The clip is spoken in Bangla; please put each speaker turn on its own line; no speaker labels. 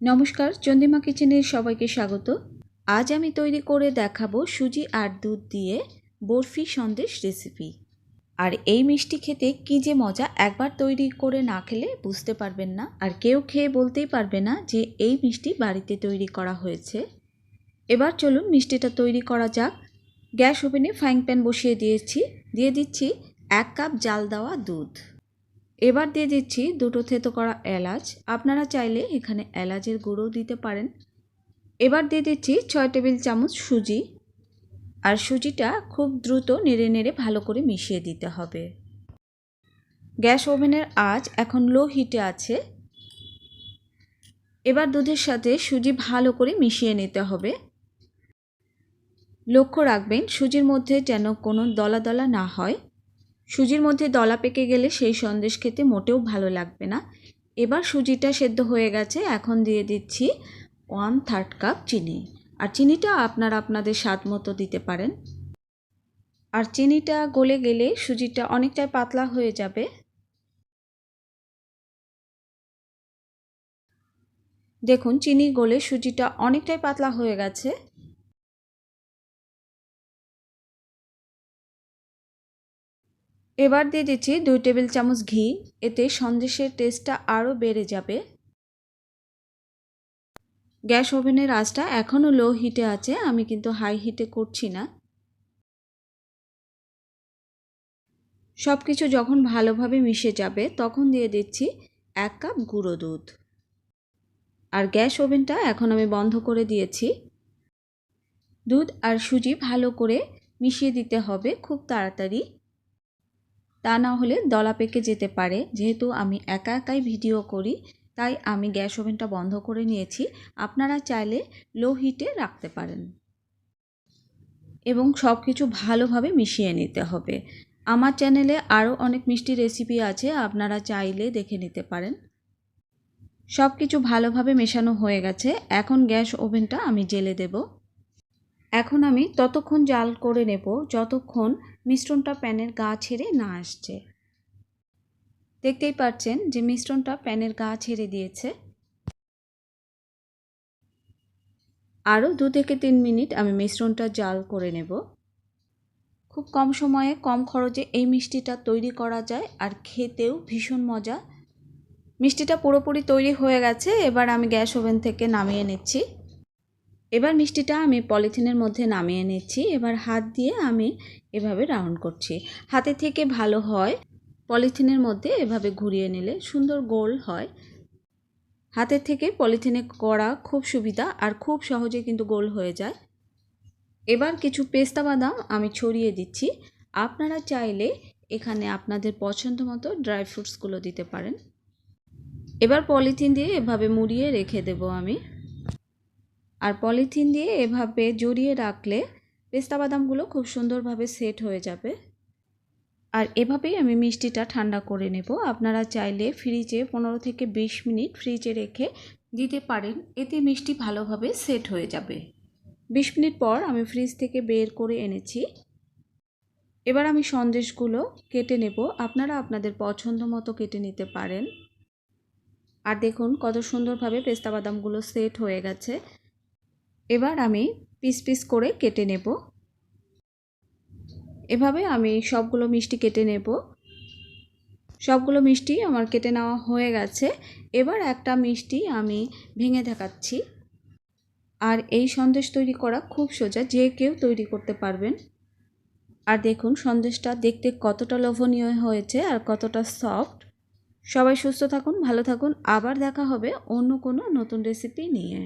নমস্কার, চন্দ্রিমা কিচেনের সবাইকে স্বাগত। আজ আমি তৈরি করে দেখাবো সুজি আর দুধ দিয়ে বরফি সন্দেশ রেসিপি। আর এই মিষ্টি খেতে কী যে মজা, একবার তৈরি করে না খেলে বুঝতে পারবেন না, আর কেউ খেয়ে বলতেই পারবে না যে এই মিষ্টি বাড়িতে তৈরি করা হয়েছে। এবার চলুন মিষ্টিটা তৈরি করা যাক। গ্যাস ওভেনে ফ্রাইং প্যান বসিয়ে দিয়ে দিচ্ছি 1 কাপ জাল দেওয়া দুধ। এবার দিয়ে দিচ্ছি 2টো থেতো করা এলাচ, আপনারা চাইলে এখানে এলাচের গুঁড়ো দিতে পারেন। এবার দিয়ে দিচ্ছি 6 টেবিল চামচ সুজি, আর সুজিটা খুব দ্রুত নেড়ে নেড়ে ভালো করে মিশিয়ে দিতে হবে। গ্যাস ওভেনের আঁচ এখন লো হিটে আছে। এবার দুধের সাথে সুজি ভালো করে মিশিয়ে নিতে হবে। লক্ষ্য রাখবেন সুজির মধ্যে যেন কোনো দলা দলা না হয়। সুজির মধ্যে দলা পেকে গেলে সেই সন্দেশ খেতে মোটেও ভালো লাগবে না। এবার সুজিটা সেদ্ধ হয়ে গেছে, এখন দিয়ে দিচ্ছি 1/3 কাপ চিনি, আর চিনিটা আপনারা আপনাদের স্বাদ মতো দিতে পারেন। আর চিনিটা গলে গেলে সুজিটা অনেকটাই পাতলা হয়ে যাবে। দেখুন চিনি গলে সুজিটা অনেকটাই পাতলা হয়ে গেছে। এবার দিয়ে দিচ্ছি 2 টেবিল চামচ ঘি, এতে সন্দেশের টেস্টটা আরও বেড়ে যাবে। গ্যাস ওভেনের আঁচটা এখনও লো হিটে আছে, আমি কিন্তু হাই হিটে করছি না। সব কিছু যখন ভালোভাবে মিশে যাবে তখন দিয়ে দিচ্ছি 1 কাপ গুঁড়ো দুধ। আর গ্যাস ওভেনটা এখন আমি বন্ধ করে দিয়েছি। দুধ আর সুজি ভালো করে মিশিয়ে দিতে হবে খুব তাড়াতাড়ি, তা না হলে দলা পেকে যেতে পারে। যেহেতু আমি একাই ভিডিও করি তাই আমি গ্যাস ওভেনটা বন্ধ করে নিয়েছি। আপনারা চাইলে লো হিটে রাখতে পারেন। এবং সব কিছু ভালোভাবে মিশিয়ে নিতে হবে। আমার চ্যানেলে আরও অনেক মিষ্টি রেসিপি আছে, আপনারা চাইলে দেখে নিতে পারেন। সব কিছু ভালোভাবে মেশানো হয়ে গেছে, এখন গ্যাস ওভেনটা আমি জ্বেলে দেব। এখন আমি ততক্ষণ জাল করে নেব যতক্ষণ মিশ্রণটা প্যানের গা ছেড়ে না আসছে। দেখতেই পাচ্ছেন যে মিশ্রণটা প্যানের গা ছেড়ে দিয়েছে। আরও 2 থেকে 3 মিনিট আমি মিশ্রণটা জাল করে নেব। খুব কম সময়ে কম খরচে এই মিষ্টিটা তৈরি করা যায়, আর খেতেও ভীষণ মজা। মিষ্টিটা পুরোপুরি তৈরি হয়ে গেছে, এবার আমি গ্যাস ওভেন থেকে নামিয়ে নিচ্ছি। এবার মিষ্টিটা আমি পলিথিনের মধ্যে নামিয়ে নিচ্ছি। এবার হাত দিয়ে আমি এভাবে রাউন্ড করছি। হাতে থেকে ভালো হয় পলিথিনের মধ্যে এভাবে ঘুরিয়ে নিলে সুন্দর গোল হয়। হাতের থেকে পলিথিনে করা খুব সুবিধা, আর খুব সহজে কিন্তু গোল হয়ে যায়। এবার কিছু পেস্তা বাদাম আমি ছড়িয়ে দিচ্ছি। আপনারা চাইলে এখানে আপনাদের পছন্দ মতো ড্রাই ফ্রুটসগুলো দিতে পারেন। এবার পলিথিন দিয়ে এভাবে মুড়িয়ে রেখে দেব আমি। আর পলিথিন দিয়ে এভাবে জড়িয়ে রাখলে পেস্তা বাদামগুলো খুব সুন্দরভাবে সেট হয়ে যাবে। আর এভাবেই আমি মিষ্টিটা ঠান্ডা করে নেব। আপনারা চাইলে ফ্রিজে 15 থেকে 20 মিনিট ফ্রিজে রেখে দিতে পারেন, এতে মিষ্টি ভালোভাবে সেট হয়ে যাবে। 20 মিনিট পর আমি ফ্রিজ থেকে বের করে এনেছি। এবার আমি সন্দেশগুলো কেটে নেব। আপনারা আপনাদের পছন্দ মতো কেটে নিতে পারেন। আর দেখুন কত সুন্দরভাবে পেস্তা বাদামগুলো সেট হয়ে গেছে। এবার আমি পিস পিস করে কেটে নেব। এভাবে আমি সবগুলো মিষ্টি কেটে নেব। সবগুলো মিষ্টি আমার কেটে নেওয়া হয়ে গেছে। এবার একটা মিষ্টি আমি ভেঙে দেখাচ্ছি। আর এই সন্দেশ তৈরি করা খুব সোজা, যে কেউ তৈরি করতে পারবেন। আর দেখুন সন্দেশটা দেখতে কতটা লোভনীয় হয়েছে আর কতটা সফট। সবাই সুস্থ থাকুন, ভালো থাকুন। আবার দেখা হবে অন্য কোনো নতুন রেসিপি নিয়ে।